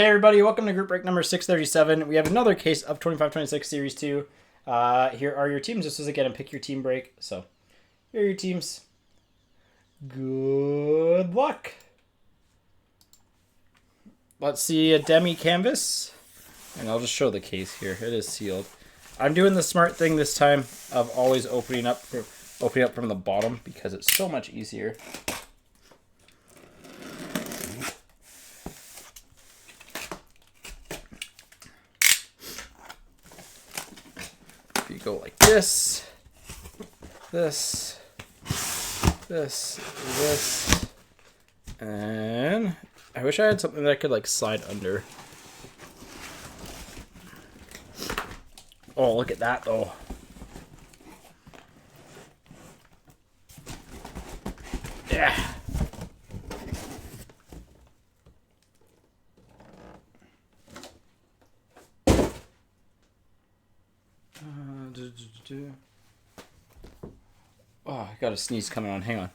Hey everybody, welcome to group break number 637. We have another case of 25-26 Series 2. Here are your teams. This is again a pick your team break. So, here are your teams. Good luck. Let's see a demi canvas. And I'll just show the case here. It is sealed. I'm doing the smart thing this time of always opening up from the bottom because it's so much easier. You go like this, and I wish I had something that I could like slide under. Oh, look at that though. Yeah. Oh, I got a sneeze coming on. Hang on.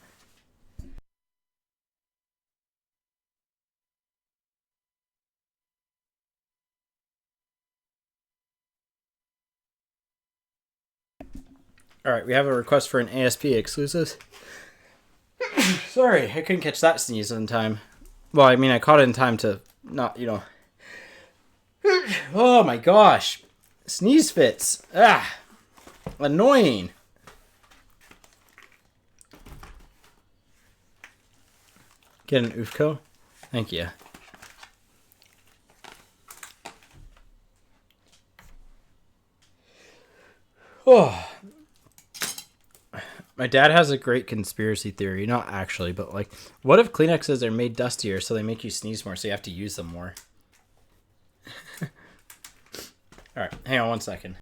All right, we have a request for an ASP exclusive. Sorry, I couldn't catch that sneeze in time. Well, I mean, I caught it in time to not, Oh my gosh. Sneeze fits. Ah. Annoying. Get an UFCO? Thank you. Oh. My dad has a great conspiracy theory. Not actually, but like, what if Kleenexes are made dustier so they make you sneeze more so you have to use them more? Alright, hang on one second.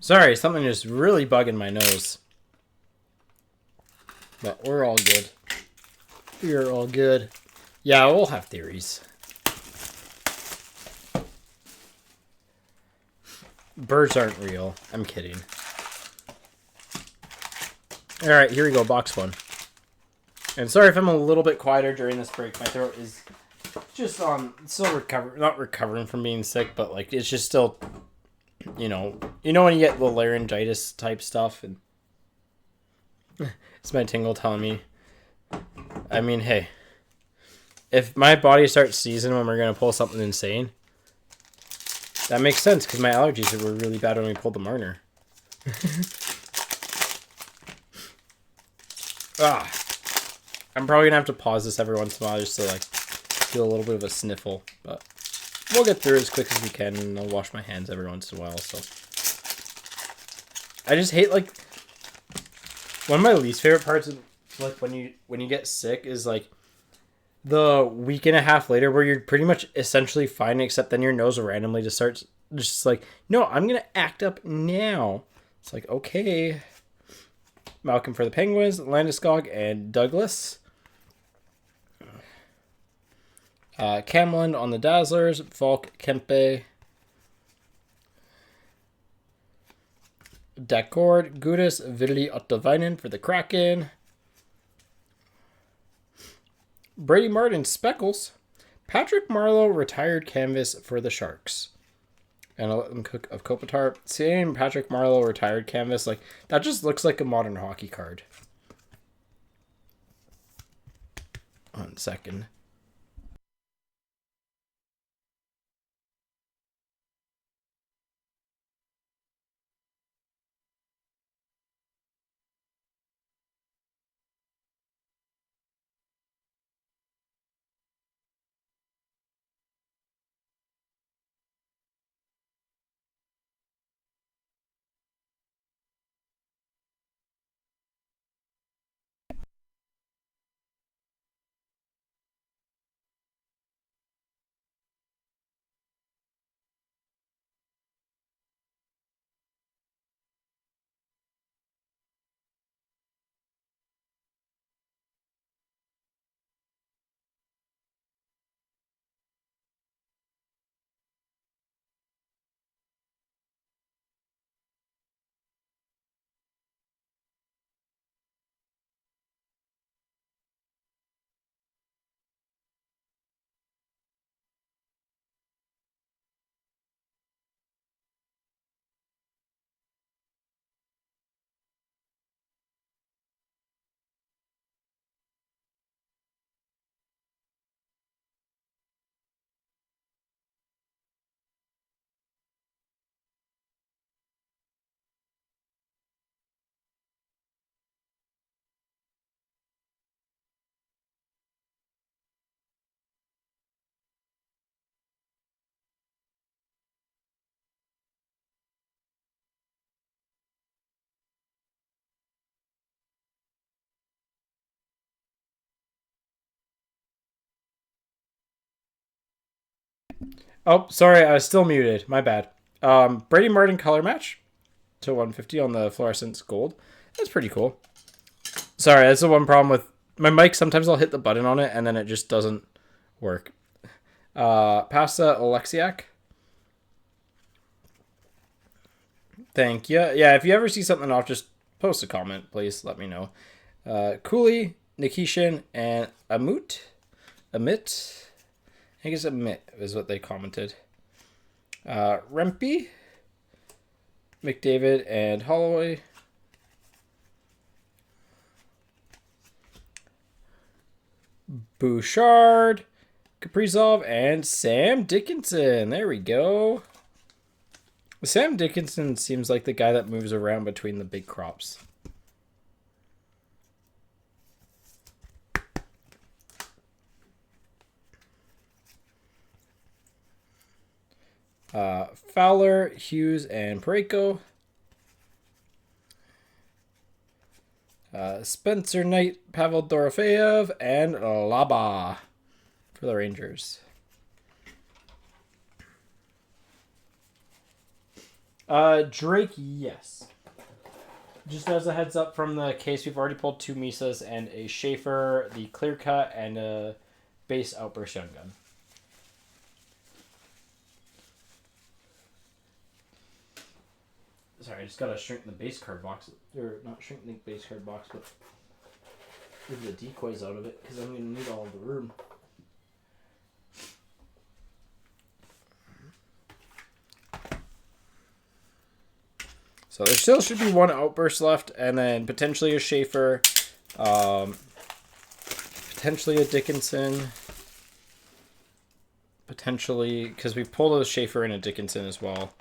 Sorry, something is really bugging my nose. But we're all good. We're all good. Yeah, we'll have theories. Birds aren't real. I'm kidding. Alright, here we go. Box one. And sorry if I'm a little bit quieter during this break. My throat is just still not recovering from being sick, but like it's just still, you know when you get the laryngitis type stuff, and it's my tingle telling me. I mean, hey, if my body starts sneezing when we're gonna pull something insane, that makes sense because my allergies were really bad when we pulled the Marner. I'm probably gonna have to pause this every once in a while just to like feel a little bit of a sniffle, but we'll get through it as quick as we can, and I'll wash my hands every once in a while. So I just hate like one of my least favorite parts of like when you get sick is like the week and a half later where you're pretty much essentially fine, except then your nose randomly just starts just like, no, I'm gonna act up now. It's like, okay. Malcolm for the Penguins, Landeskog, and Douglas. Camlin on the Dazzlers, Falk, Kempe, Dacord, Gudis, Vidli, Ottavainen for the Kraken, Brady Martin, Speckles, Patrick Marleau, retired canvas for the Sharks. And I'll let them cook of Kopitar. Seeing Patrick Marleau retired canvas, like that just looks like a modern hockey card. 1 second. Oh, sorry, I was still muted. My bad. Brady Martin color match to 150 on the fluorescence gold. That's pretty cool. Sorry, that's the one problem with my mic. Sometimes I'll hit the button on it and then it just doesn't work. Pasta Alexiak. Thank you. Yeah, if you ever see something off, just post a comment, please. Let me know. Cooley, Nikishin, and Amit. I guess Amit is what they commented. Rempe, McDavid, and Holloway. Bouchard, Kaprizov, and Sam Dickinson. There we go. Sam Dickinson seems like the guy that moves around between the big crops. Fowler, Hughes, and Pareko. Spencer Knight, Pavel Dorofeyev, and Laba for the Rangers. Drake, yes. Just as a heads up from the case, we've already pulled 2 Misas and a Schaefer, the clear cut, and a base outburst young gun. Sorry, I just gotta shrink the base card box. Or not shrink the base card box, but move the decoys out of it because I'm gonna need all of the room. So there still should be 1 outburst left, and then potentially a Schaefer, potentially a Dickinson, potentially because we pulled a Schaefer and a Dickinson as well.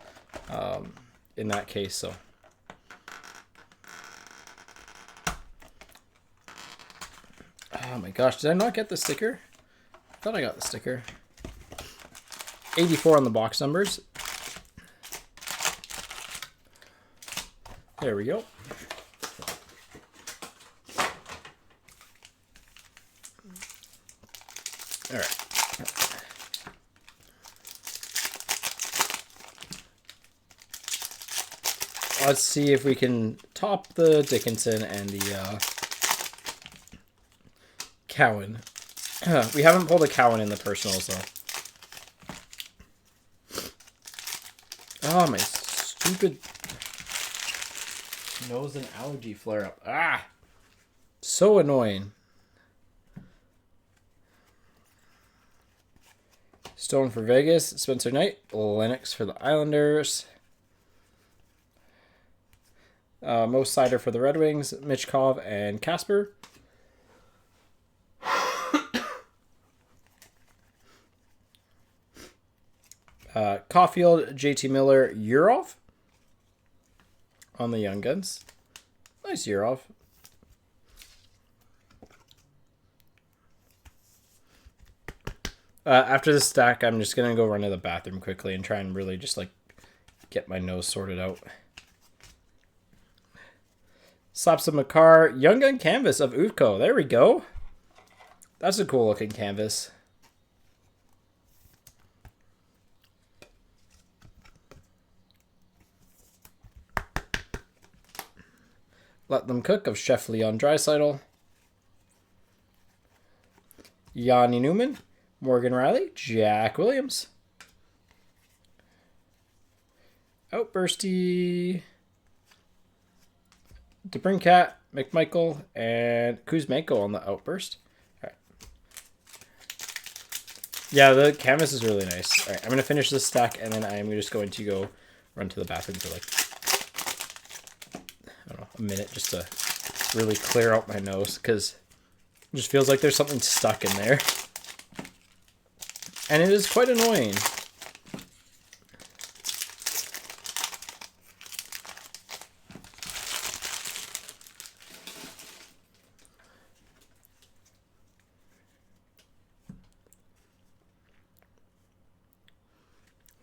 In that case, so. Oh my gosh, did I not get the sticker? I thought I got the sticker. 84 on the box numbers. There we go. All right. Let's see if we can top the Dickinson and the Cowan. We haven't pulled a Cowan in the personals, though. Oh, my stupid nose and allergy flare-up. Ah! So annoying. Stone for Vegas. Spencer Knight. Lennox for the Islanders. Mo Sider for the Red Wings, Michkov, and Casper. Caulfield, JT Miller, Urov on the Young Guns. Nice Urov. After this stack, I'm just going to go run to the bathroom quickly and try and really just like get my nose sorted out. Slapsa Makar, Young Gun Canvas of Utko. There we go. That's a cool looking canvas. Let Them Cook of Chef Leon Draisaitl. Yanni Newman, Morgan Riley, Jack Williams. Outbursty. DeBrincat, McMichael, and Kuzmenko on the Outburst. All right. Yeah, the canvas is really nice. All right, I'm going to finish this stack, and then I'm just going to go run to the bathroom for like, I don't know, a minute just to really clear out my nose, because it just feels like there's something stuck in there. And it is quite annoying.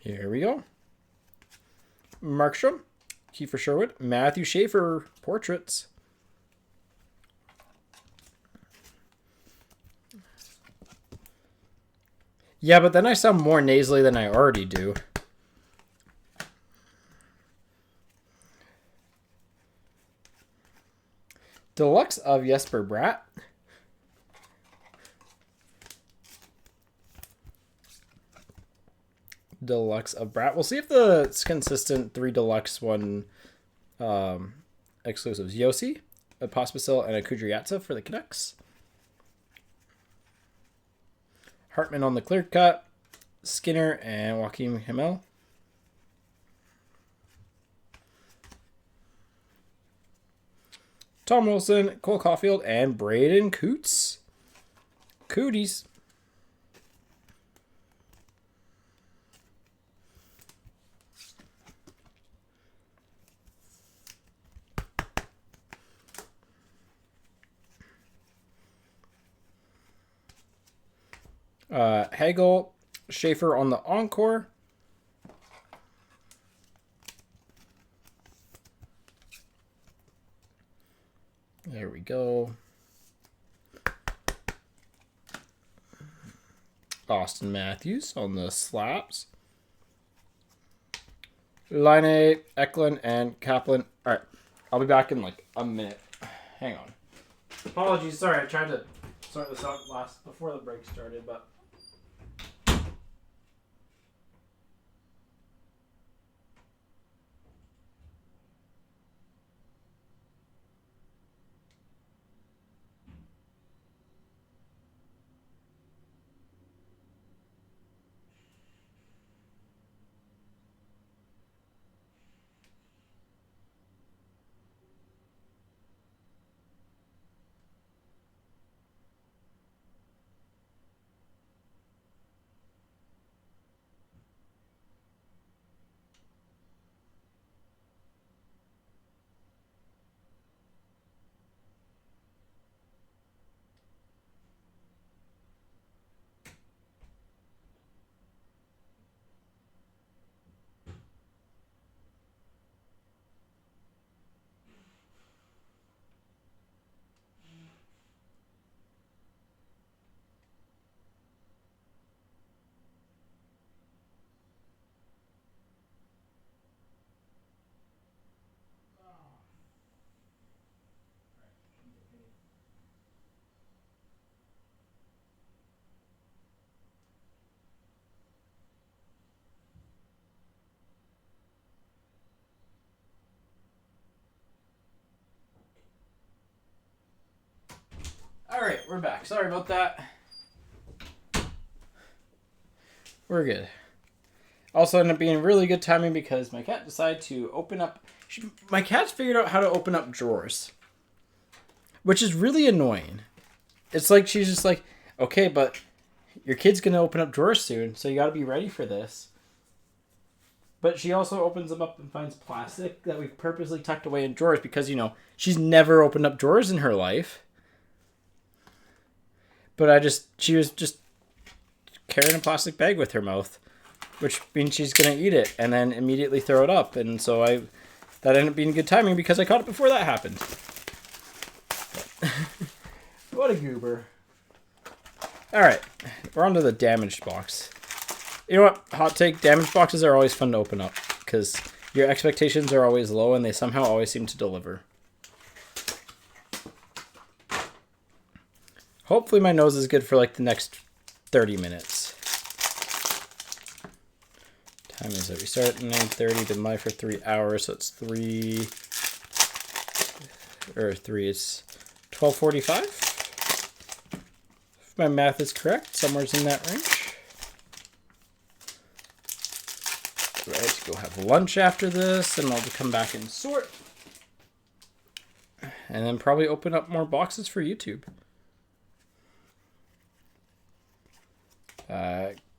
Here we go. Markstrom, Kiefer Sherwood, Matthew Schaefer portraits. Yeah, but then I sound more nasally than I already do. Deluxe of Jesper Bratt. Deluxe of Brat. We'll see if the consistent 3 deluxe one exclusives. Yossi, a Pospisil, and a Kudryavtsev for the Canucks. Hartman on the clear cut. Skinner and Joaquin Himmel. Tom Wilson, Cole Caulfield, and Braden Coots. Cooties. Hagel, Schaefer on the Encore. There we go. Austin Matthews on the slaps. Line, Eklund, and Kaplan. All right, I'll be back in like a minute. Hang on. Apologies, sorry, I tried to sort this out before the break started, but. All right, we're back. Sorry about that. We're good. Also ended up being really good timing because my cat decided to open up... My cat's figured out how to open up drawers. Which is really annoying. It's like she's just like, okay, but your kid's going to open up drawers soon, so you got to be ready for this. But she also opens them up and finds plastic that we've purposely tucked away in drawers because, you know, she's never opened up drawers in her life. But she was just carrying a plastic bag with her mouth, which means she's going to eat it and then immediately throw it up. And so that ended up being good timing because I caught it before that happened. What a goober. All right, we're on to the damaged box. You know what? Hot take, damaged boxes are always fun to open up because your expectations are always low and they somehow always seem to deliver. Hopefully my nose is good for like the next 30 minutes. Time is that we start at 9:30, been live for 3 hours, so it's it's 12:45. If my math is correct, somewhere's in that range. Right, go have lunch after this, and I'll come back and sort. And then probably open up more boxes for YouTube.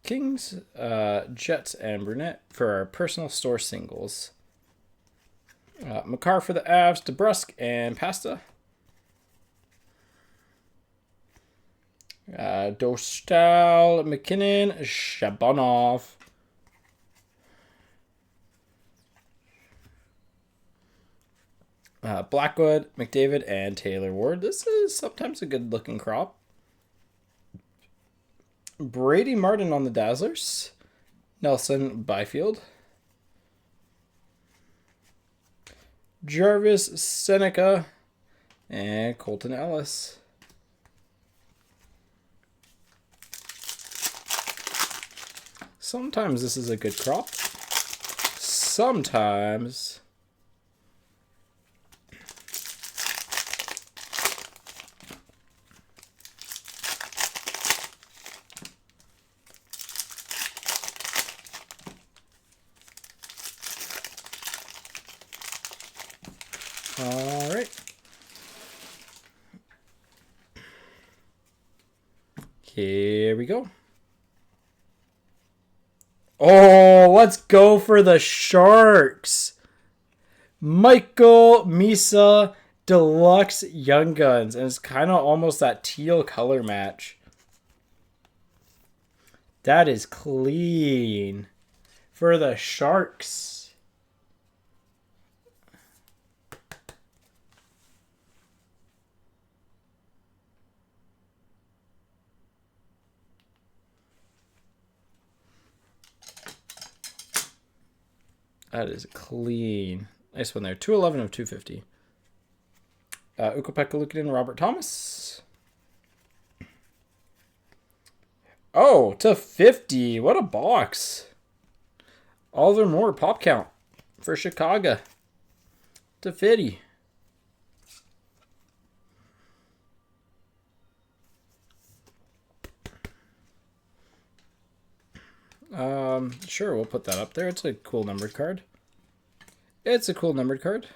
Kings, Jets, and Brunette for our personal store singles. Makar for the Avs, DeBrusque, and Pasta. Dostal, McKinnon, Shabonov. Blackwood, McDavid, and Taylor Ward. This is sometimes a good looking crop. Brady Martin on the Dazzlers. Nelson Byfield. Jarvis Seneca. And Colton Ellis. Sometimes this is a good crop. Sometimes. All right. Here we go. Oh, let's go for the Sharks. Michael Misa Deluxe Young Guns. And it's kind of almost that teal color match. That is clean for the Sharks. That is clean. Nice one there. 211 of 250. Ukko-Pekka Luukkonen, Robert Thomas. Oh, to 50. What a box. Oliver Moore, pop count for Chicago. To 50. Sure, we'll put that up there. It's a cool numbered card. It's a cool numbered card.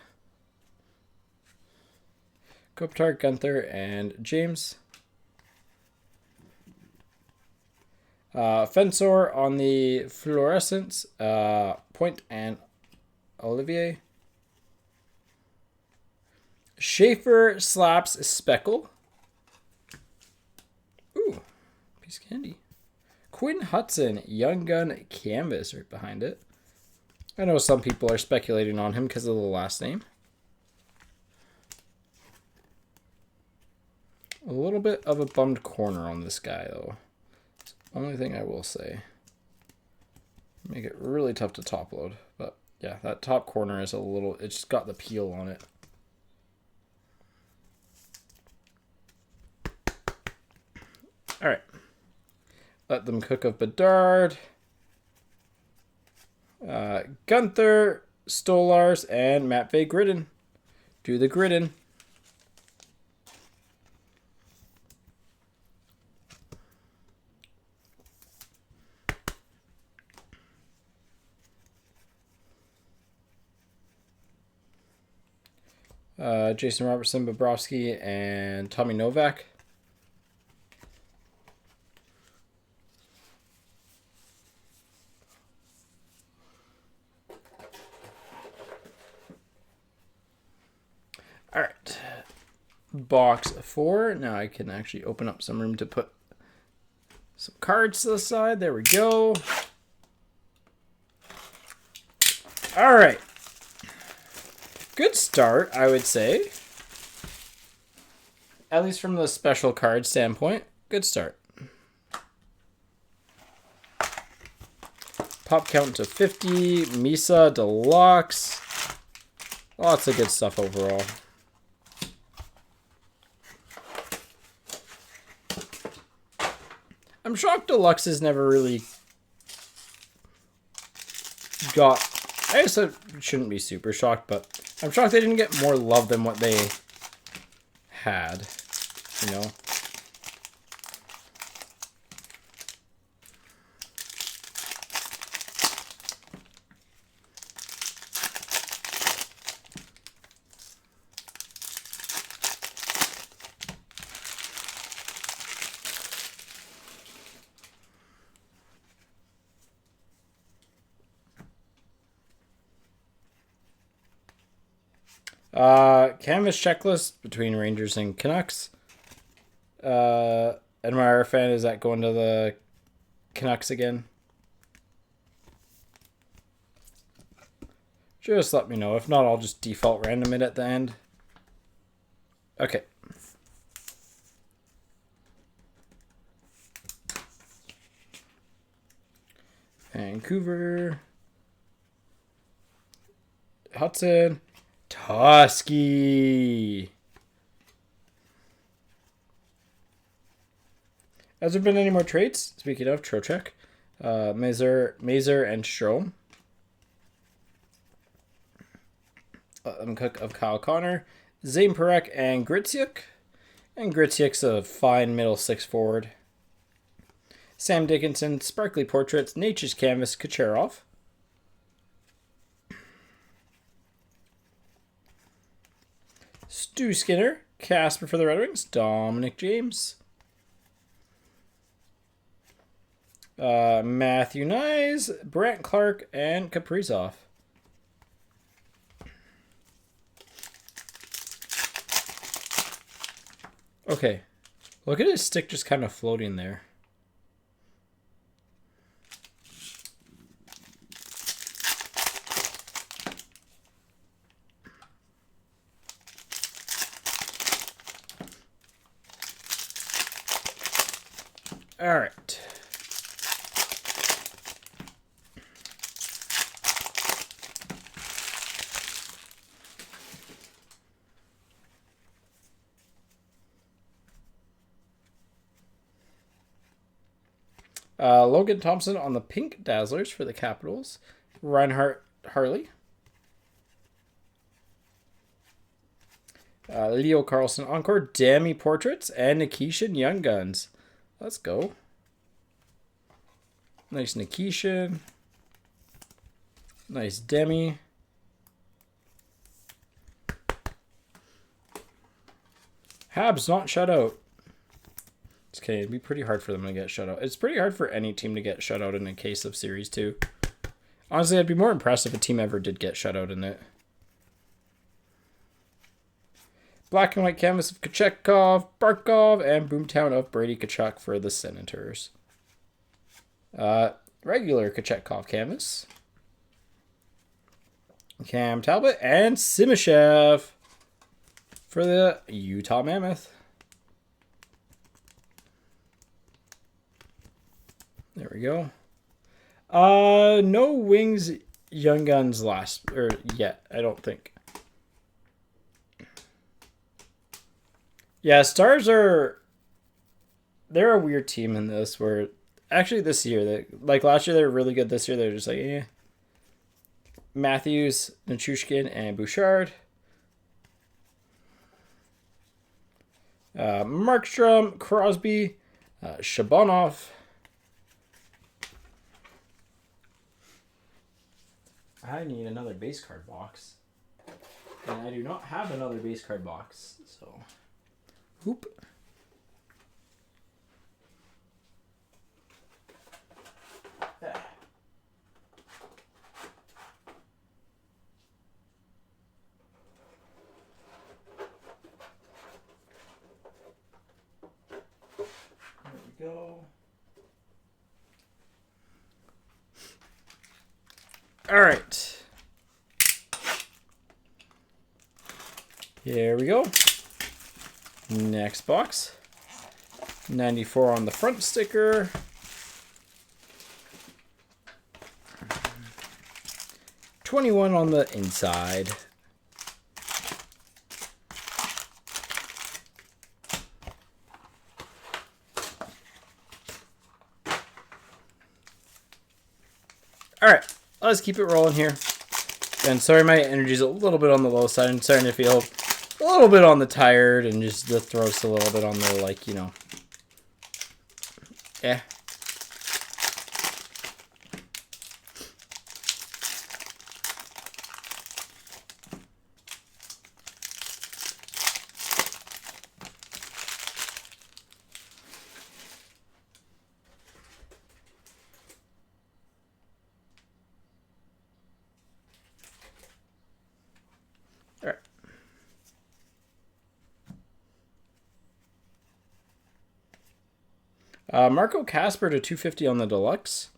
Kopitar, Gunther, and James. Fensor on the fluorescence. Point and Olivier. Schaefer slaps Speckle. Ooh, piece of candy. Quinn Hudson, Young Gun Canvas right behind it. I know some people are speculating on him because of the last name. A little bit of a bummed corner on this guy, though. It's the only thing I will say. Make it really tough to top load. But yeah, that top corner is a little, it's just got the peel on it. All right. Let Them Cook of Bedard. Gunther, Stolars, and Matvey Gridden. Do the Gridden. Jason Robertson, Bobrovsky, and Tommy Novak. All right, box 4. Now I can actually open up some room to put some cards to the side. There we go. All right. Good start, I would say. At least from the special card standpoint. Good start. Pop count to 50. Misa Deluxe. Lots of good stuff overall. I'm shocked Deluxe has never really got... I guess I shouldn't be super shocked, but I'm shocked they didn't get more love than what they had, you know? Canvas checklist between Rangers and Canucks. Admire fan, is that going to the Canucks again? Just let me know. If not, I'll just default random it at the end. Okay. Vancouver. Hudson. Tusky. Has there been any more trades? Speaking of, Trocheck. Mazer and Strom. Cook of Kyle Connor. Zane Perek and Gritsyuk. And Gritsyuk's a fine middle six forward. Sam Dickinson, Sparkly Portraits, Nature's Canvas, Kucherov. Stu Skinner, Casper for the Red Wings, Dominic James. Matthew Nyes, Brant Clark, and Kaprizov. Okay, look at his stick just kind of floating there. All right. Logan Thompson on the Pink Dazzlers for the Capitals. Reinhard Harley. Leo Carlson Encore. Demi Portraits. And Nikishin Young Guns. Let's go. Nice Nikishin. Nice Demi. Habs not shut out. It's okay, it'd be pretty hard for them to get shut out. It's pretty hard for any team to get shut out in a case of Series 2. Honestly, I'd be more impressed if a team ever did get shut out in it. Black and white canvas of Kochetkov, Barkov, and Boomtown of Brady Tkachuk for the Senators. Regular Kochetkov canvas. Cam Talbot and Simashev for the Utah Mammoth. There we go. No Wings Young Guns yet, I don't think. Yeah, Stars they're a weird team in this where actually this year, like last year they were really good. This year they're just like, eh. Matthews, Nichushkin, and Bouchard. Markstrom, Crosby, Shabonov. I need another base card box. And I do not have another base card box, so. Whoop. There we go. All right. Here we go. Next box. 94 on the front sticker. $21 on the inside. All right. Let's keep it rolling here. And sorry, my energy's a little bit on the low side. I'm starting to feel a little bit on the tired and just the throat's a little bit on the, like, you know. Yeah. All right. Marco Casper to 250 on the deluxe.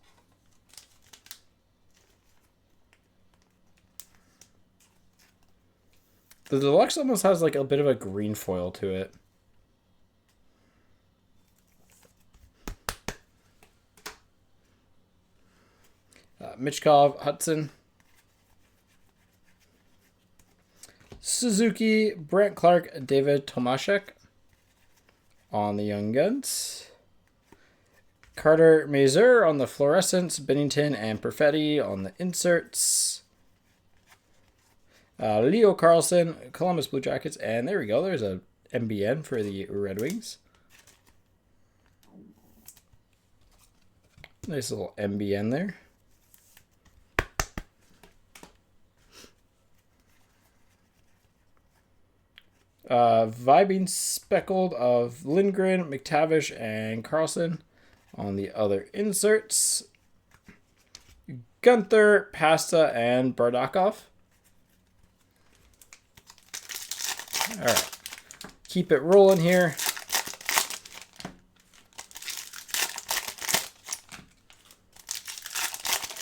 The deluxe almost has like a bit of a green foil to it. Michkov, Hudson. Suzuki, Brent Clark, David Tomaszek on the Young Guns. Carter Mazur on the Fluorescents, Bennington and Perfetti on the Inserts. Leo Carlson, Columbus Blue Jackets, and there we go. There's a MBN for the Red Wings. Nice little MBN there. Vibing Speckled of Lindgren, McTavish, and Carlson on the other inserts. Gunther, Pasta, and Bardakov. All right. Keep it rolling here.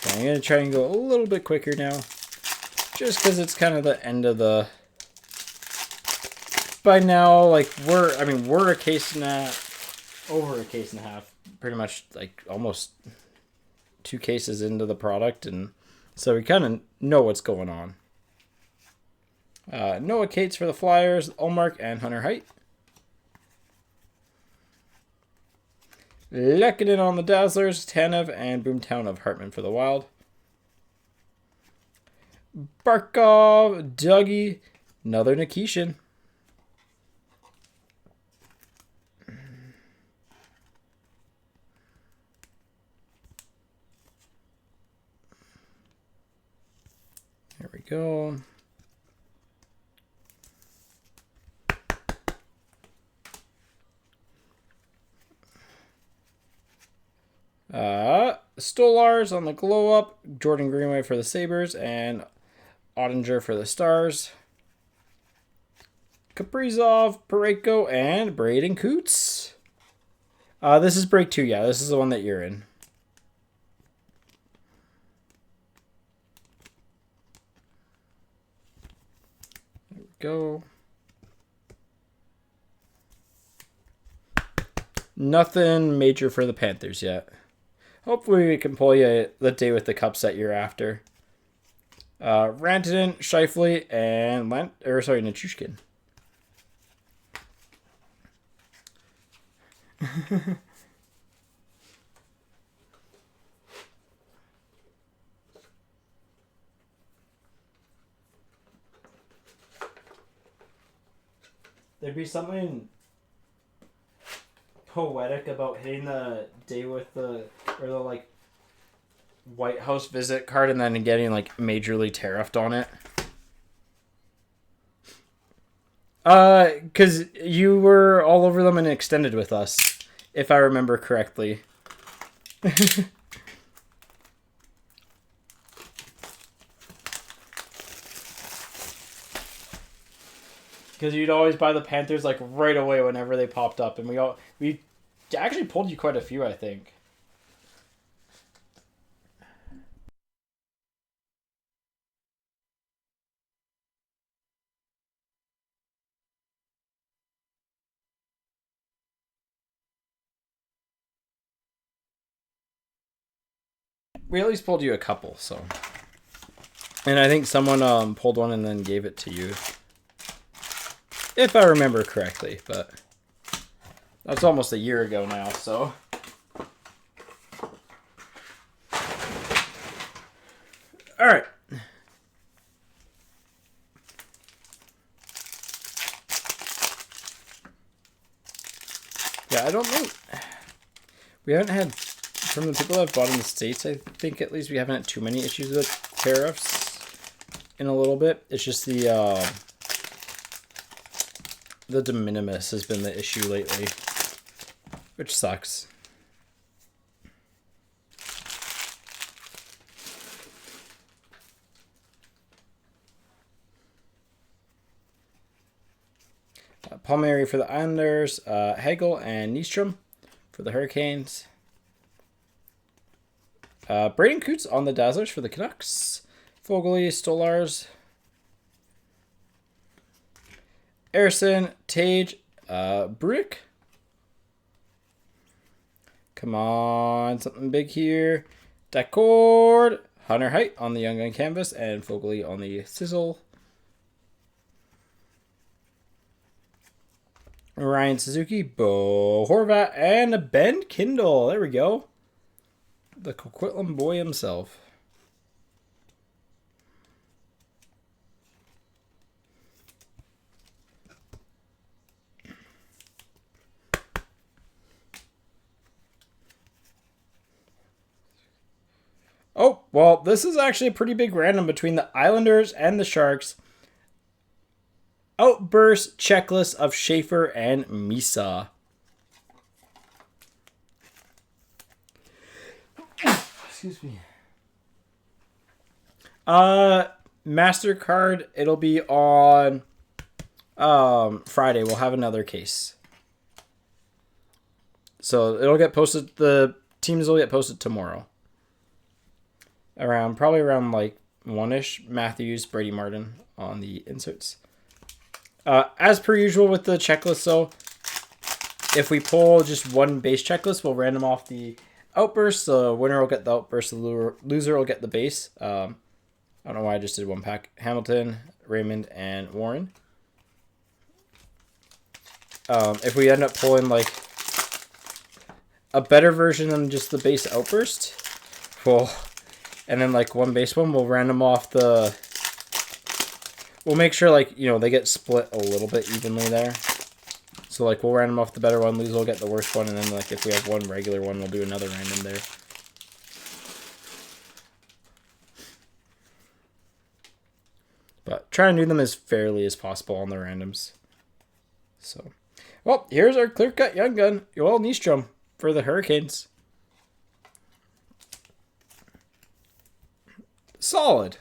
I'm going to try and go a little bit quicker now. Just because it's kind of the end of the... By now, like, we're a case and a half, over a case and a half, pretty much, like, almost 2 cases into the product, and so we kind of know what's going on. Noah Cates for the Flyers, Ulmark, and Hunter Height. Lehkonen on the Dazzlers, Tanev, and Boomtown of Hartman for the Wild. Barkov, Dougie, another Nikishin. There we go. Stolars on the Glow Up, Jordan Greenway for the Sabres, and Ottinger for the Stars. Kaprizov, Pareko, and Braden Coots. This is break 2, yeah. This is the one that you're in. There we go. Nothing major for the Panthers yet. Hopefully we can pull you the day with the cups that you're after. Rantanen, Scheifele, and Nichushkin. There'd be something poetic about hitting the day with the like White House visit card and then getting like majorly tariffed on it. Because you were all over them and extended with us, if I remember correctly. Because you'd always buy the Panthers like right away whenever they popped up, and we actually pulled you quite a few, I think. We at least pulled you a couple, so. And I think someone pulled one and then gave it to you. If I remember correctly, but that's almost a year ago now, so. All right. Yeah, I don't think we haven't had, from the people that have bought in the States, I think at least we haven't had too many issues with tariffs in a little bit. It's just the de minimis has been the issue lately, which sucks. Palmieri for the Islanders, Hagel and Nystrom for the Hurricanes. Braden Coots on the Dazzlers for the Canucks. Foegele, Stolars. Erison, Tage, Brick. Come on, something big here. D'accord, Hunter Height on the Young Gun canvas, and Fogley on the sizzle. Ryan Suzuki, Bo Horvat, and Ben Kindle. There we go. The Coquitlam boy himself. Oh, well, this is actually a pretty big random between the Islanders and the Sharks. Outburst checklist of Schaefer and Misa. Excuse me. MasterCard, it'll be on Friday. We'll have another case. So it'll get posted, the teams will get posted tomorrow. Probably around like 1-ish. Matthews, Brady Martin on the inserts. As per usual with the checklist, though, if we pull just one base checklist, we'll random off the outburst. The winner will get the outburst. The loser will get the base. I don't know why I just did one pack. Hamilton, Raymond, and Warren. If we end up pulling like a better version than just the base outburst, and then like one base one, we'll random off the. We'll make sure like they get split a little bit evenly there. So like we'll random off the better one, loser will get the worst one, and then like if we have one regular one, we'll do another random there. But try and do them as fairly as possible on the randoms. So, well, here's our clear-cut young gun, Joel Nyström for the Hurricanes. Solid.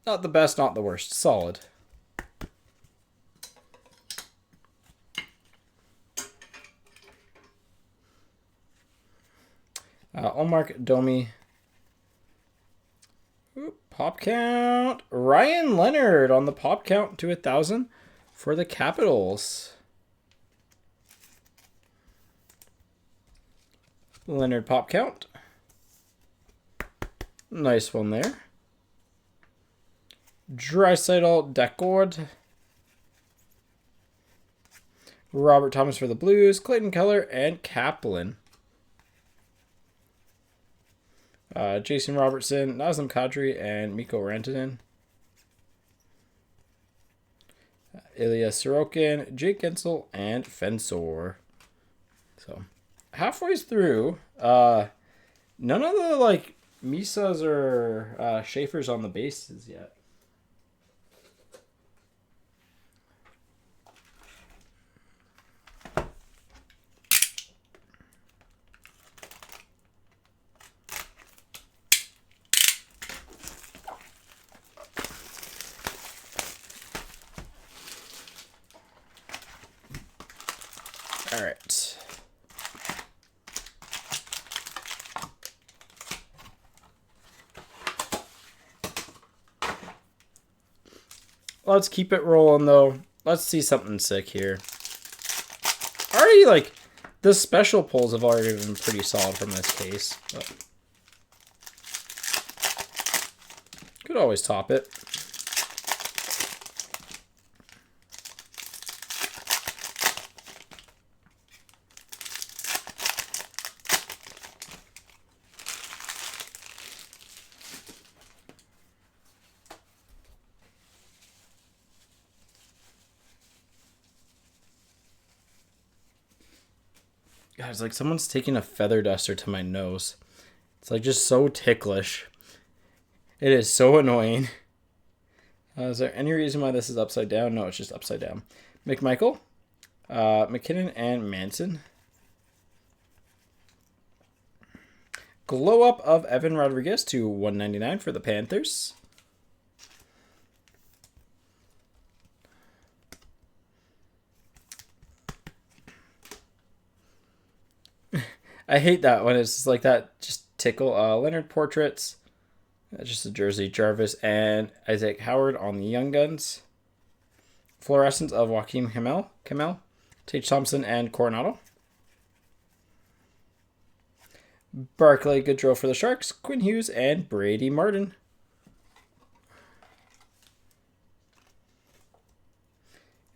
Not the best, not the worst. Solid. Omar Domi. Pop count. Ryan Leonard on the pop count to 1,000 for the Capitals. Leonard pop count. Nice one there. Draisaitl, Decord. Robert Thomas for the Blues. Clayton Keller and Kaplan. Jason Robertson, Nazem Kadri, and Mikko Rantanen. Ilya Sorokin, Jake Gensel, and Fensor. So, halfway through, none of the, like, Misas or Schaefer's on the bases yet. All right. Let's keep it rolling, though. Let's see something sick here. Already, like, the special pulls have already been pretty solid from this case. But could always top it. God, it's like someone's taking a feather duster to my nose. It's like just so ticklish. It is so annoying. Is there any reason why this is upside down? No, it's just upside down. McMichael, McKinnon, and Manson. Glow up of Evan Rodriguez to 199 for the Panthers. I hate that when it's just like that. Just tickle. Leonard portraits. Just a jersey. Jarvis and Isaac Howard on the Young Guns. Fluorescence of Joaquin Kamel, Tage Thompson, and Coronado. Barclay Goodrow for the Sharks, Quinn Hughes, and Brady Martin.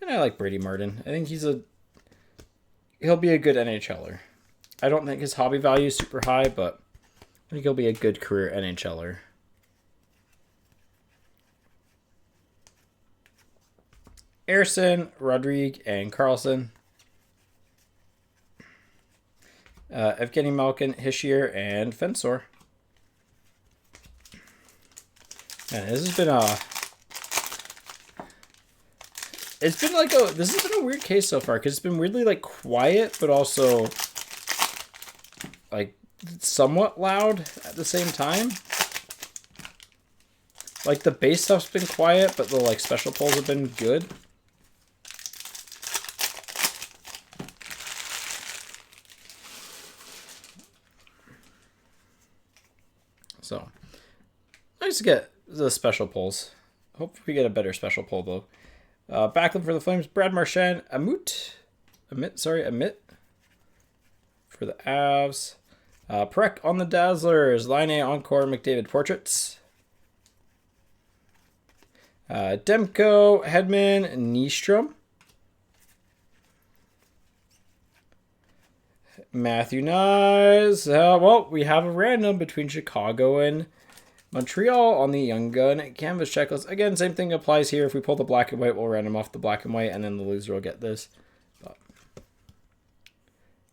And I like Brady Martin. I think he'll be a good NHLer. I don't think his hobby value is super high, but I think he'll be a good career NHLer. Ersson, Rodrigue, and Carlson. Evgeny Malkin, Hischier, and Fensor. Man, this has been this has been a weird case so far because it's been weirdly like quiet, but also like somewhat loud at the same time. Like the base stuff's been quiet, but the like special pulls have been good. So nice to get the special pulls. Hope we get a better special pull though. Backlund for the Flames, Brad Marchand, Amit for the Avs. Prek on the Dazzlers, Line A Encore McDavid portraits. Demko, Hedman, Nystrom. Matthew Nyes. Well, we have a random between Chicago and Montreal on the Young Gun canvas checklist. Again, same thing applies here. If we pull the black and white, we'll random off the black and white, and then the loser will get this. But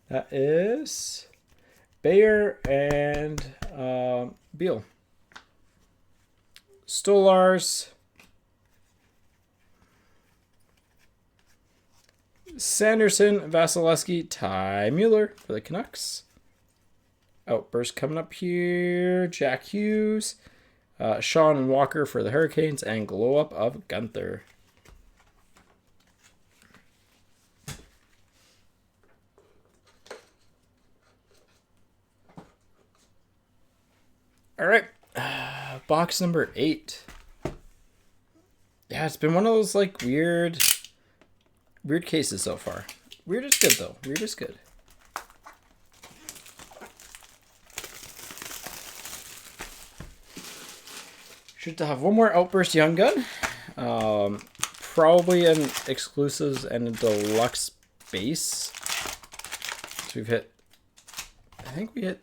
that is Bayer and Beal. Stolars. Sanderson, Vasilevsky, Ty Mueller for the Canucks. Outburst coming up here. Jack Hughes, Sean and Walker for the Hurricanes, and glow up of Gunther. All right, box number 8. Yeah, it's been one of those like weird cases so far. Weird is good though. Weird is good. Should have one more Outburst Young Gun. Probably an exclusives and a deluxe base. So we've hit, we've hit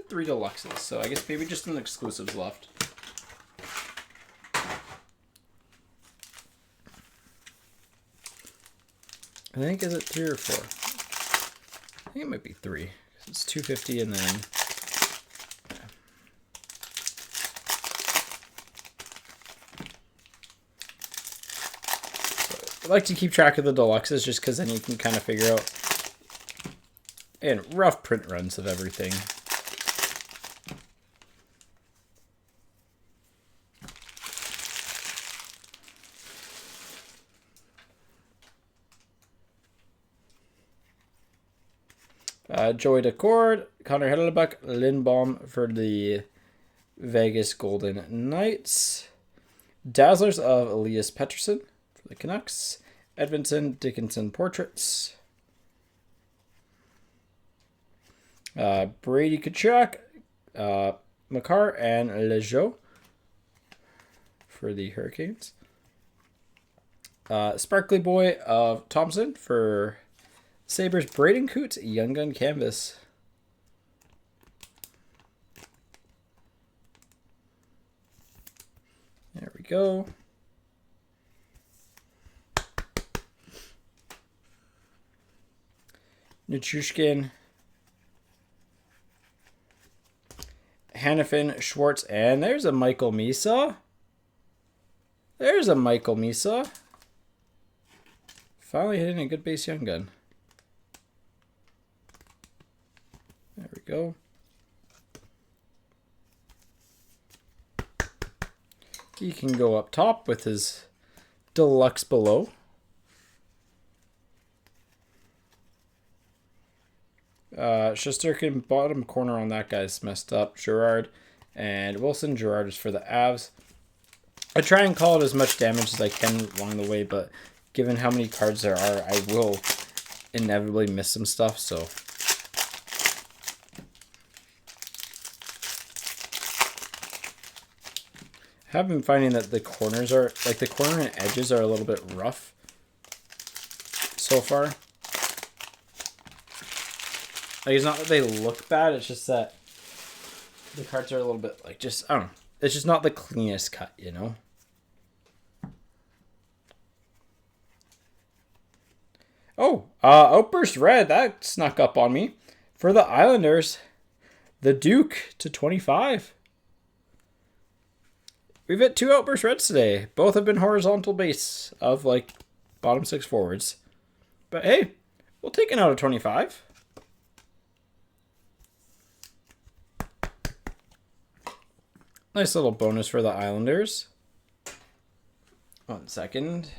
3 deluxes. So I guess maybe just an exclusives left. I think, is it 3 or 4? I think it might be 3. It's 250 and then... I like to keep track of the deluxes just because then you can kind of figure out and rough print runs of everything. Joey Decord, Connor Hellebuyck, Lindbaum for the Vegas Golden Knights. Dazzlers of Elias Pettersson for the Canucks. Edvinson, Dickinson portraits. Brady Tkachuk, Makar, and Lejeune for the Hurricanes. Sparkly Boy of Thompson for Sabres. Braden Coots, Young Gun canvas. There we go. Nichushkin, Hannafin, Schwartz, and there's a Michael Misa. There's a Michael Misa. Finally hitting a good base Young Gun. There we go. He can go up top with his deluxe below. Shesterkin, bottom corner on that guy's messed up. Gerard and Wilson. Gerard is for the Avs. I try and call it as much damage as I can along the way, but given how many cards there are, I will inevitably miss some stuff, so... Have been finding that the corners are, like the corner and edges are a little bit rough so far. Like it's not that they look bad, it's just that the cards are a little bit like just, I don't know. It's just not the cleanest cut, you know? Oh, Outburst Red, that snuck up on me. For the Islanders, the Duke to 25. We've hit 2 Outburst Reds today. Both have been horizontal base of like bottom 6 forwards. But hey, we'll take it out of 25. Nice little bonus for the Islanders. 1 second.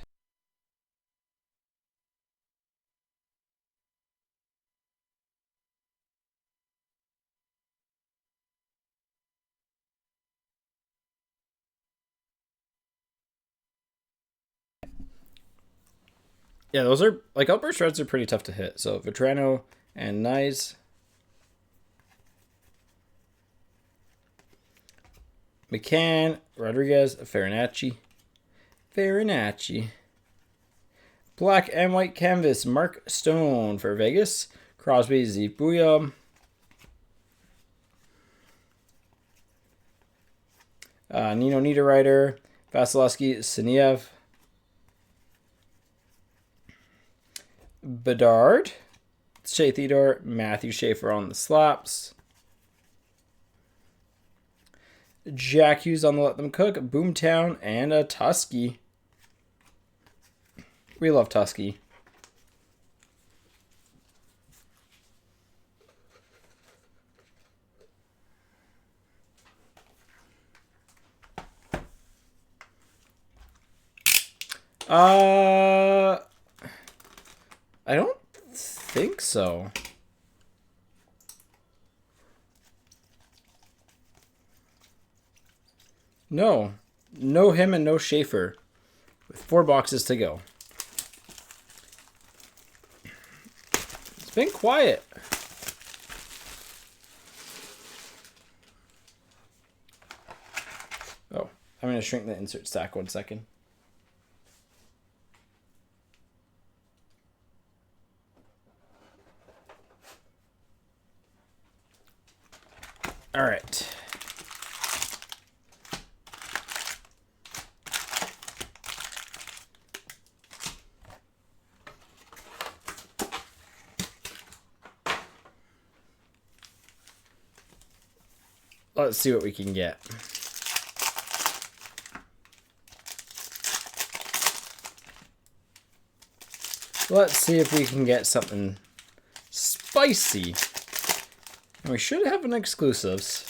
Yeah, those are, like, Outburst Reds are pretty tough to hit. So, Vetrano and Nyes. McCann, Rodriguez, Farinacci. Black and white canvas, Mark Stone for Vegas. Crosby, Zibuya. Nino Niederreiter, Vasilevsky, Siniev. Bedard, Shea Theodore, Matthew Schaefer on the slaps. Jack Hughes on the Let Them Cook, Boomtown, and a Tusky. We love Tusky. I don't think so. No. No him and no Schaefer. With 4 boxes to go. It's been quiet. Oh, I'm going to shrink the insert stack 1 second. All right. Let's see what we can get. Let's see if we can get something spicy. And we should have an exclusives.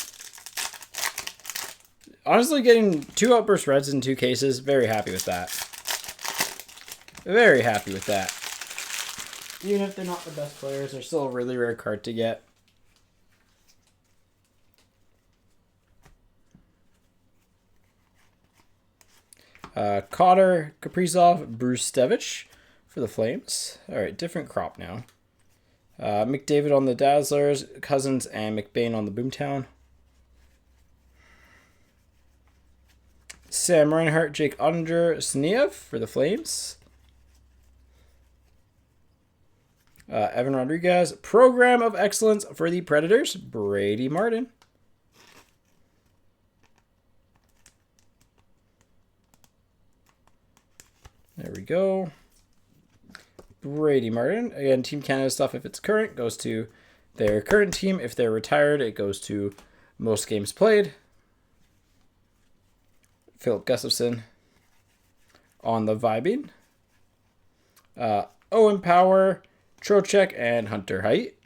Honestly, getting 2 Outburst Reds in 2 cases, very happy with that. Very happy with that. Even if they're not the best players, they're still a really rare card to get. Cotter, Kaprizov, Brustevich for the Flames. All right, different crop now. McDavid on the Dazzlers, Cousins and McBain on the Boomtown. Sam Reinhart, Jake Ottinger, Siniev for the Flames. Evan Rodriguez, Program of Excellence for the Predators, Brady Martin. There we go. Brady Martin. Again, Team Canada stuff, if it's current, goes to their current team. If they're retired, it goes to most games played. Philip Gustafson on the Vibing. Owen Power, Trocheck, and Hunter Height.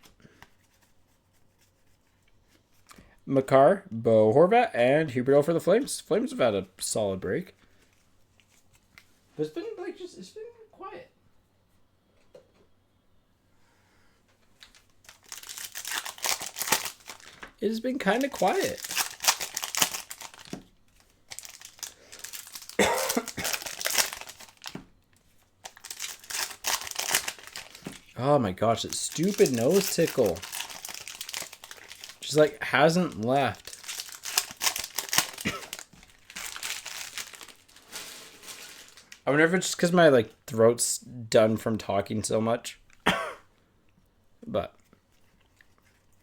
Makar, Bo Horvat, and Huberdeau for the Flames. Flames have had a solid break. But it's been like it's been quiet. It has been kind of quiet. Oh my gosh, that stupid nose tickle. Just like hasn't left. I wonder if it's just because my like throat's done from talking so much. But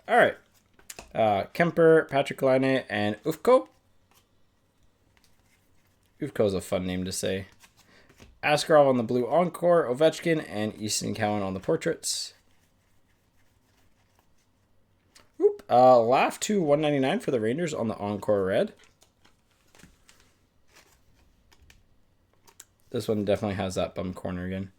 all right, Kemper, Patrick Laine, and Ufko. Ufko is a fun name to say. Askarov on the blue encore, Ovechkin, and Easton Cowan on the portraits. Oop. Laugh to 199 for the Rangers on the encore red. This one definitely has that bum corner again.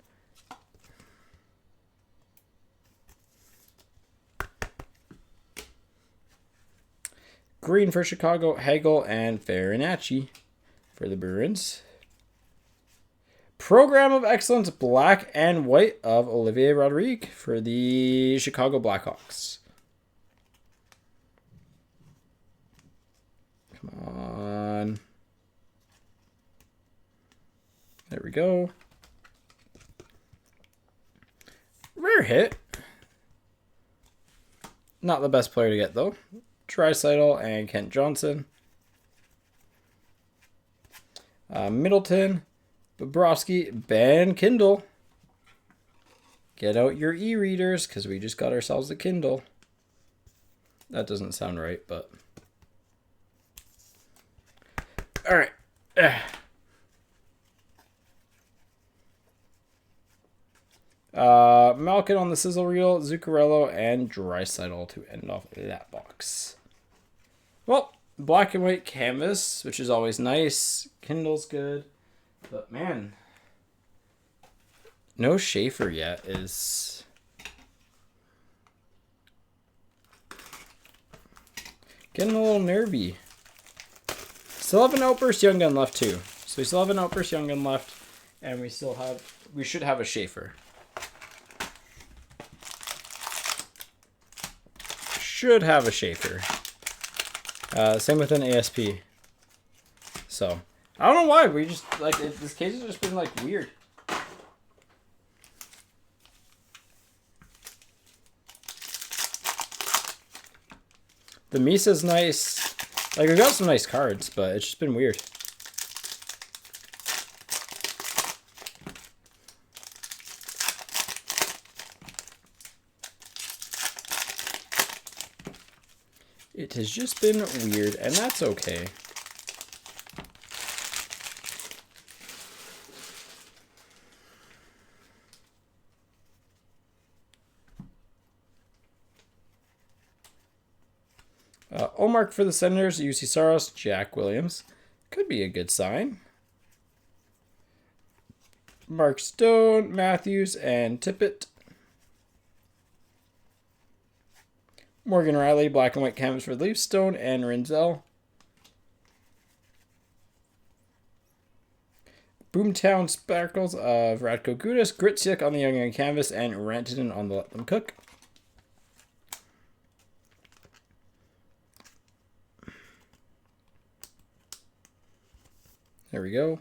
Green for Chicago, Hagel, and Farinacci for the Bruins. Program of Excellence, black and white of Olivier Rodrigue for the Chicago Blackhawks. Come on. There we go. Rare hit. Not the best player to get, though. Draisaitl and Kent Johnson. Middleton, Bobrovsky, Ben Kindle. Get out your e-readers because we just got ourselves a Kindle. That doesn't sound right, but... All right. Malkin on the sizzle reel, Zuccarello, and Draisaitl to end off that box. Well, black and white canvas, which is always nice. Kindle's good. But, man, no Schaefer yet is... getting a little nervy. Still have an Outburst Young Gun left, too. So we still have an Outburst Young Gun left, and we should have a Schaefer. Should have a Schaefer. Same with an ASP. So, I don't know why. We just, like, this case has just been, like, weird. The Misa's nice. Like, we got some nice cards, but it's just been weird. It has just been weird, and that's okay. Omark for the Senators, UC Saros, Jack Williams. Could be a good sign. Mark Stone, Matthews, and Tippett. Morgan Riley, black and white canvas for Leaf, Stone, and Rinzel. Boomtown Sparkles of Radko Gudas, Gritsuk on the Young Gun canvas, and Rantanen on the Let Them Cook. There we go.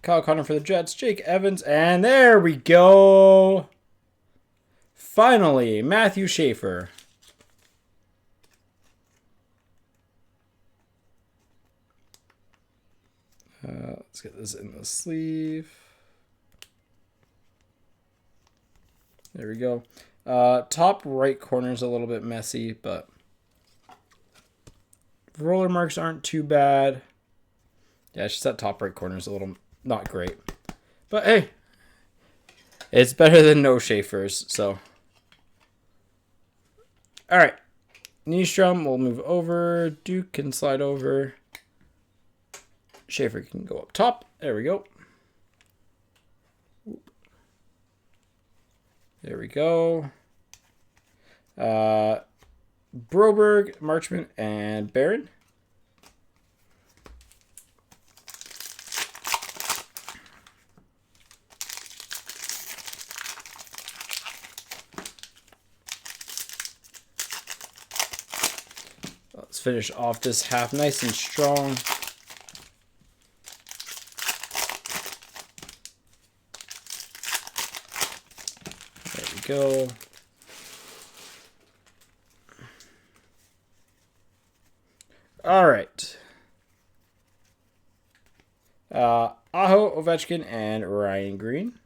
Kyle Connor for the Jets, Jake Evans, and there we go. Finally, Matthew Schaefer. Let's get this in the sleeve. There we go. Top right corner is a little bit messy, but roller marks aren't too bad. Yeah, it's just that top right corner is a little not great. But hey, it's better than no Schaefers, so. All right. Nystrom will move over. Duke can slide over. Schaefer can go up top. There we go. There we go. Broberg, Marchment, and Barron. Let's finish off this half nice and strong. Go. All right. Aho, Ovechkin, and Ryan Green.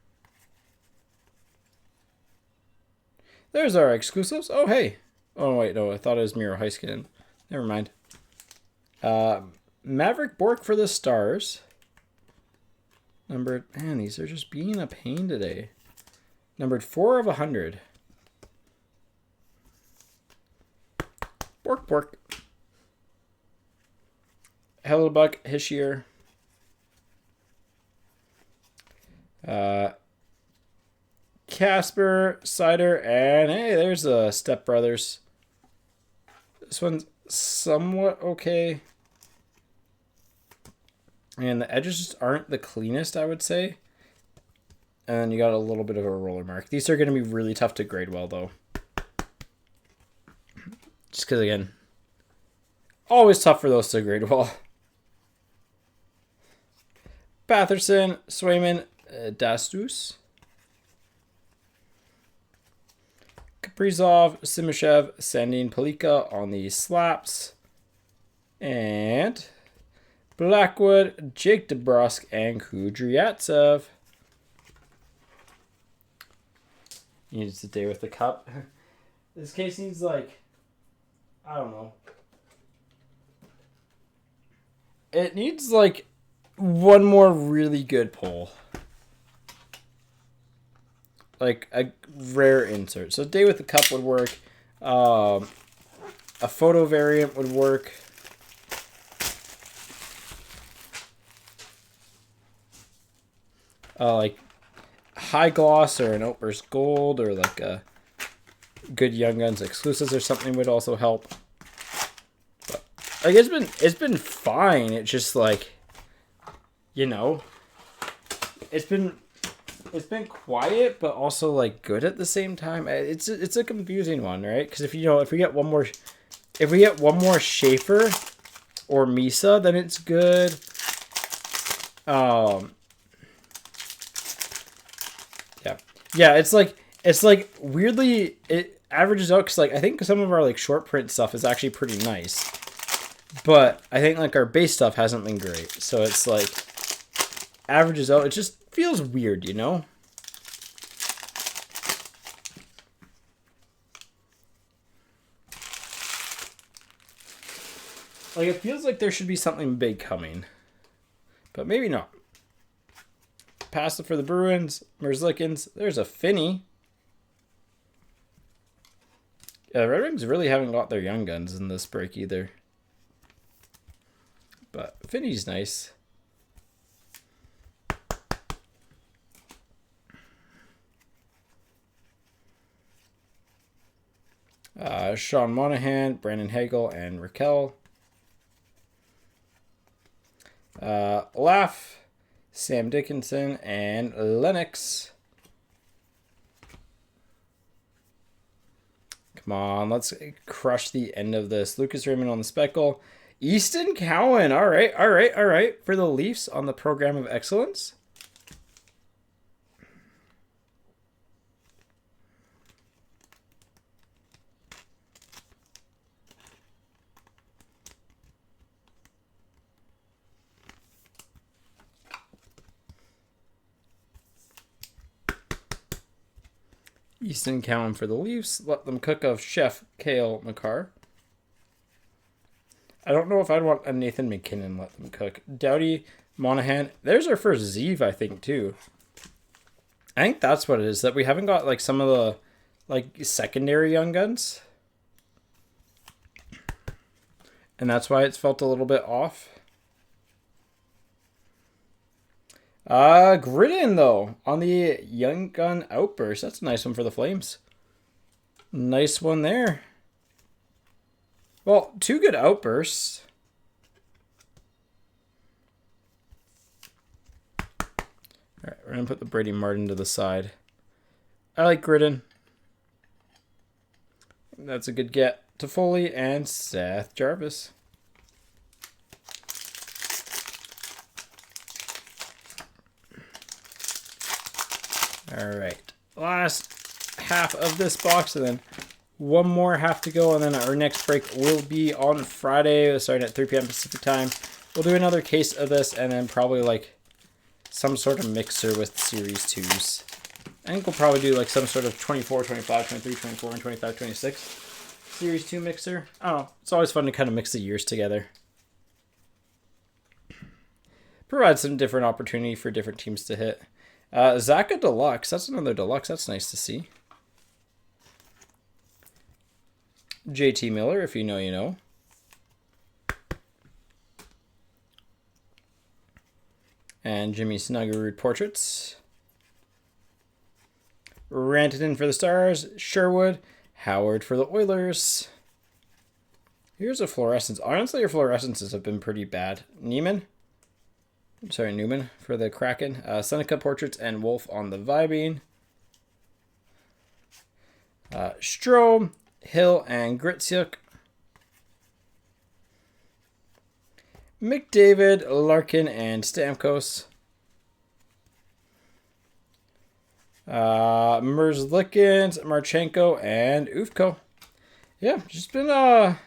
There's our exclusives. Oh, hey. Oh, wait, no. I thought it was Miro Heiskanen. Never mind. Maverick Bork for the Stars. Man, these are just being a pain today. Numbered 4 of 100. Bork. Hellebuck, Hischier. Casper, Cider, and hey, there's a Step Brothers. This one's somewhat okay. And the edges just aren't the cleanest, I would say. And then you got a little bit of a roller mark. These are going to be really tough to grade well, though. Just because, again, always tough for those to grade well. Batherson, Swayman, Dastus. Kaprizov, Simashev, Sandin, Palika on the slaps. And Blackwood, Jake DeBrusk, and Kudryavtsev. You need to stay with the cup. This case needs, like, I don't know. It needs, like, one more really good pull. Like a rare insert. So day with the cup would work. A photo variant would work. Like high gloss or an Outburst Gold or like a good Young Guns exclusives or something would also help. But, like it's been fine. It's just like, you know, it's been quiet, but also like good at the same time. It's a confusing one, right? Because if we get one more Schaefer or Misa, then it's good. Yeah. It's like weirdly it averages out because like I think some of our like short print stuff is actually pretty nice, but I think like our base stuff hasn't been great. So it's like averages out. It just feels weird, you know? Like, it feels like there should be something big coming. But maybe not. Pass it for the Bruins. Merzlikins. There's a Finney. Yeah, the Red Wings really haven't got their Young Guns in this break either. But Finney's nice. Sean Monahan, Brandon Hagel, and Raquel. Laugh, Sam Dickinson, and Lennox. Come on, let's crush the end of this. Lucas Raymond on the speckle. Easton Cowan. All right. For the Leafs on the program of excellence. Easton Cowan for the Leafs. Let them cook of Chef Cale Makar. I don't know if I'd want a Nathan McKinnon let them cook. Doughty, Monahan. There's our first Zeev, I think, too. I think that's what it is. That we haven't got like some of the like secondary Young Guns. And that's why it's felt a little bit off. Gridden, though, on the Young Gun Outburst. That's a nice one for the Flames. Nice one there. Well, 2 good outbursts. All right, we're going to put the Brady Martin to the side. I like Gridden. That's a good get. Toffoli and Seth Jarvis. All right, last half of this box, and then One more have to go, and then our next break will be on Friday, starting at 3 p.m. Pacific time. We'll do another case of this, and then probably like some sort of mixer with Series 2s. I think we'll probably do like some sort of 24, 25, 23, 24, and 25, 26 Series 2 mixer. I don't know. It's always fun to kind of mix the years together. Provide some different opportunity for different teams to hit. Zaka Deluxe. That's another Deluxe. That's nice to see. JT Miller, if you know, you know. And Jimmy Snuggerud portraits. Rantanen for the Stars. Sherwood. Howard for the Oilers. Here's a fluorescence. Honestly, your fluorescences have been pretty bad. Newman for the Kraken. Seneca portraits and Wolf on the Vibing. Strome, Hill, and Gritsyuk. McDavid, Larkin, and Stamkos. Merzlikins, Marchenko, and Ufko. Yeah, just been one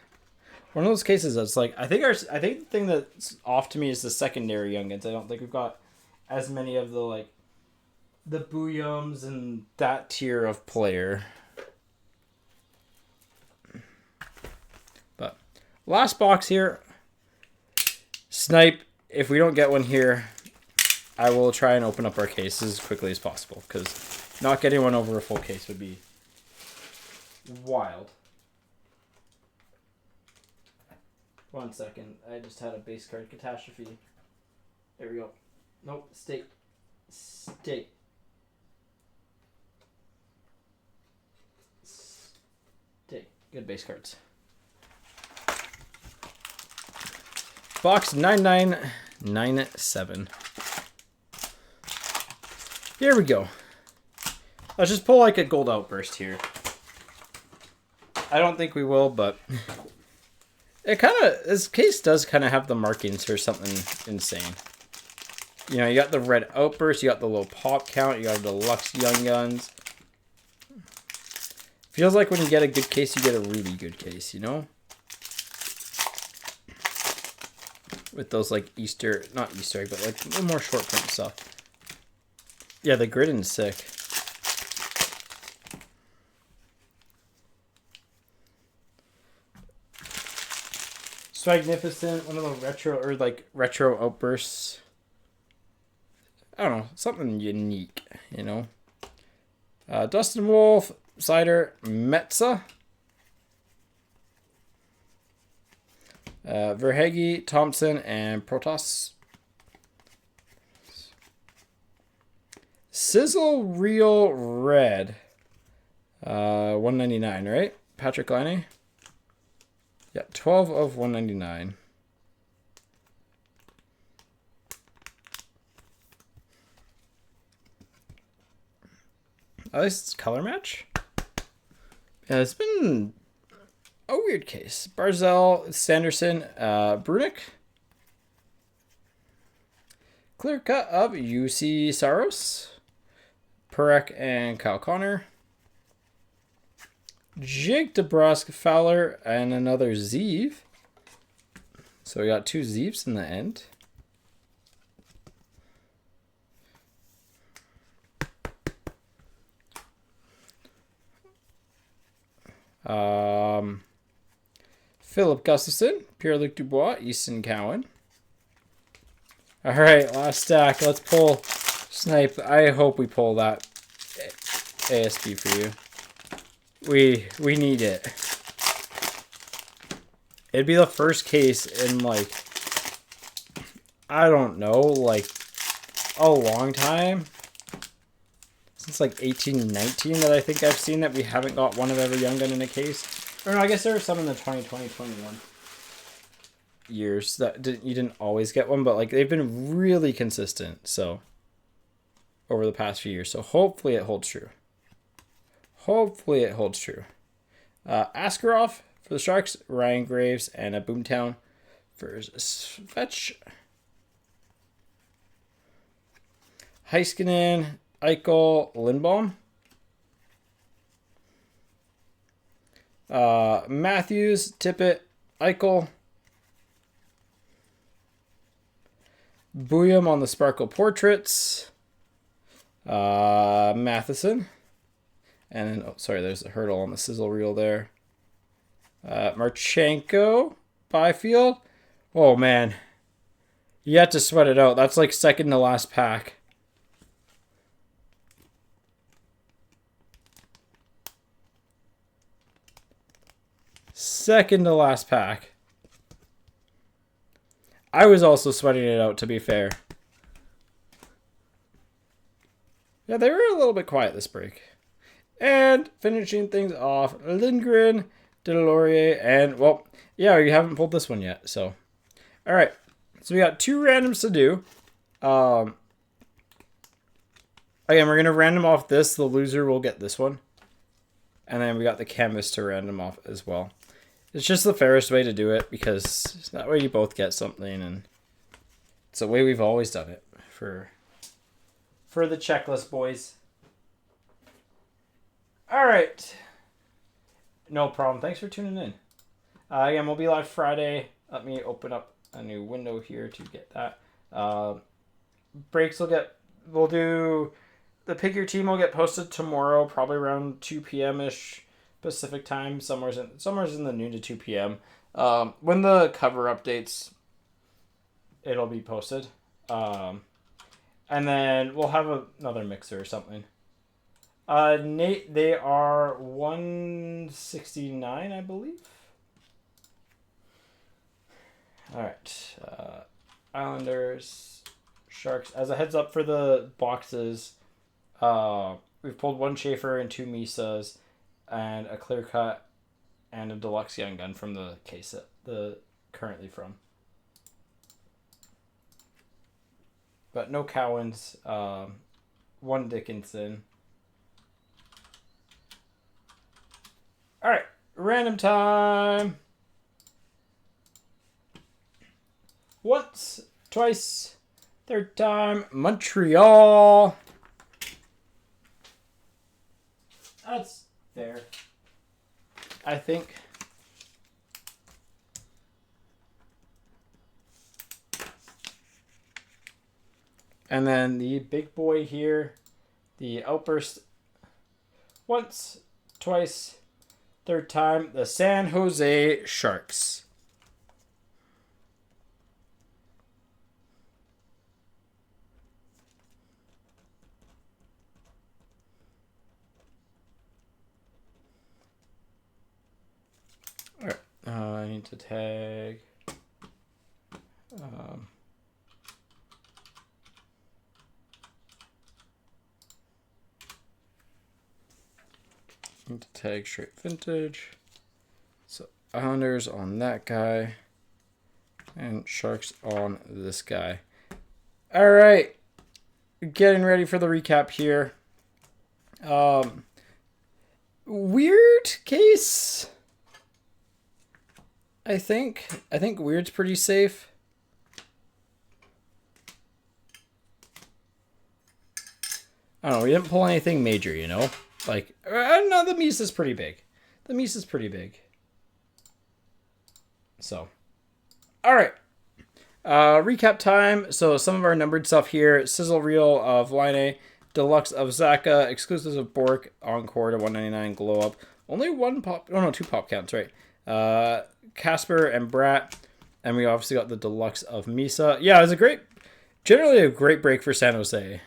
of those cases that's like I think the thing that's off to me is the secondary youngins. I don't think we've got as many of the like the Booyums and that tier of player. But last box here. Snipe, if we don't get one here, I will try and open up our cases as quickly as possible, because not getting one over a full case would be wild. 1 second. I just had a base card catastrophe. There we go. Nope. Stay. Good base cards. Box 9997. Here we go. Let's just pull like a gold outburst here. I don't think we will, but this case does kind of have the markings for something insane. You know, you got the red outburst, you got the low pop count, you got deluxe young guns. Feels like when you get a good case, you get a really good case, you know? With those like not Easter egg, but like the more short print stuff. Yeah, the Gridden's sick. Swagnificent, one of the retro outbursts. I don't know, something unique, you know. Dustin Wolf, Cider, Metza. Verhage, Thompson, and Protas. Sizzle Real Red. 199, right? Patrick Laine. Yeah, 12 of 199. At least it's color match. Yeah, it's been a weird case. Barzell, Sanderson, Brunick. Clear cut of UC Saros. Perek and Kyle Connor. Jake DeBrusk, Fowler, and another Zeev. So we got 2 Zeevs in the end. Philip Gustafson, Pierre-Luc Dubois, Easton Cowan. All right, last stack. Let's pull Snipe. I hope we pull that ASP for you. We need it. It'd be the first case in like, I don't know, like a long time. Since like 18-19 that I think I've seen that we haven't got one of every young gun in a case. Or no, I guess there were some in the 2020-21 years that you didn't always get one, but like they've been really consistent. So over the past few years, so hopefully it holds true. Hopefully it holds true. Askarov for the Sharks, Ryan Graves, and a Boomtown for Fetch. Heiskanen, Eichel, Lindbaum. Matthews, Tippett, Eichel. Booyam on the Sparkle Portraits. Matheson. And then, oh, sorry, there's a hurdle on the sizzle reel there. Marchenko, Byfield. Oh, man. You have to sweat it out. That's like second to last pack. Second to last pack. I was also sweating it out, to be fair. Yeah, they were a little bit quiet this break. And finishing things off, Lindgren, Delorier, and, well, yeah, you haven't pulled this one yet, so. All right, so we got 2 randoms to do. Again, we're going to random off this. The loser will get this one. And then we got the canvas to random off as well. It's just the fairest way to do it because that way you both get something, and it's the way we've always done it for the checklist, boys. All right. No problem. Thanks for tuning in. Again, we'll be live Friday. Let me open up a new window here to get that. Breaks we'll do, the Pick Your Team will get posted tomorrow, probably around 2 p.m.-ish Pacific time, somewhere's in the noon to 2 p.m. When the cover updates, it'll be posted. And then we'll have another mixer or something. Nate, they are 169, I believe. All right. Islanders, Sharks. As a heads up for the boxes, we've pulled 1 Schaefer and 2 Misas, and a clear cut and a deluxe young gun from the case that the currently from. But no Cowens, 1 Dickinson. All right, random time. Once, twice, third time, Montreal. That's fair, I think. And then the big boy here, the outburst. Once, twice, third time, the San Jose Sharks. All right, I need to tag. Need to tag straight vintage. So Islanders on that guy, and Sharks on this guy. All right, getting ready for the recap here. Weird case. I think weird's pretty safe. I don't know. We didn't pull anything major, you know. Like, no, the Misa's pretty big. The Misa's pretty big. So, all right. Recap time. So some of our numbered stuff here: sizzle reel of Line, deluxe of Zaka, exclusives of Bork, encore to 199, glow up. Only 1 pop. Oh no, 2 pop counts, right? Casper and Brat, and we obviously got the deluxe of Misa. Yeah, it was generally a great break for San Jose.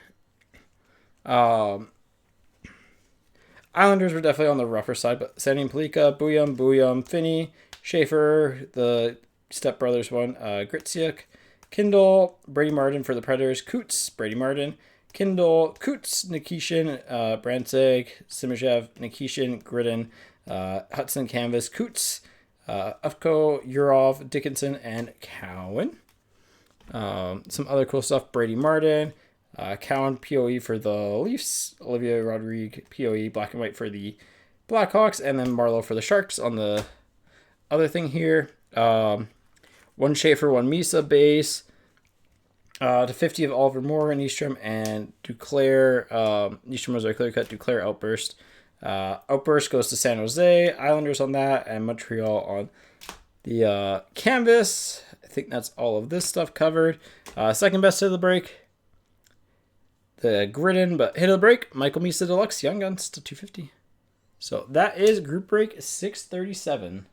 Islanders were definitely on the rougher side, but Sandy and Palika, Booyam, Finney, Schaefer, the Step Brothers one, Gritziuk, Kindle, Brady Martin for the Predators, Coots, Brady Martin, Kindle, Coots, Nikishin, Brantzeg, Simashev, Nikishin, Gridden, Hudson Canvas, Coots, Ufko, Urov, Dickinson, and Cowan. Some other cool stuff: Brady Martin, Cowan POE for the Leafs, Olivia Rodrigue POE black and white for the Blackhawks, and then Marlowe for the Sharks on the other thing here. 1 Schaefer, 1 Misa base, to 50 of Oliver Moore and Eastrom, and Duclair. Eastrom was our clear cut. Duclair outburst. Outburst goes to San Jose, Islanders on that, and Montreal on the canvas. I think that's all of this stuff covered. Second best hit of the break. The Gridden, but hit of the break, Michael Misa Deluxe, Young Guns to 250. So that is group break 637.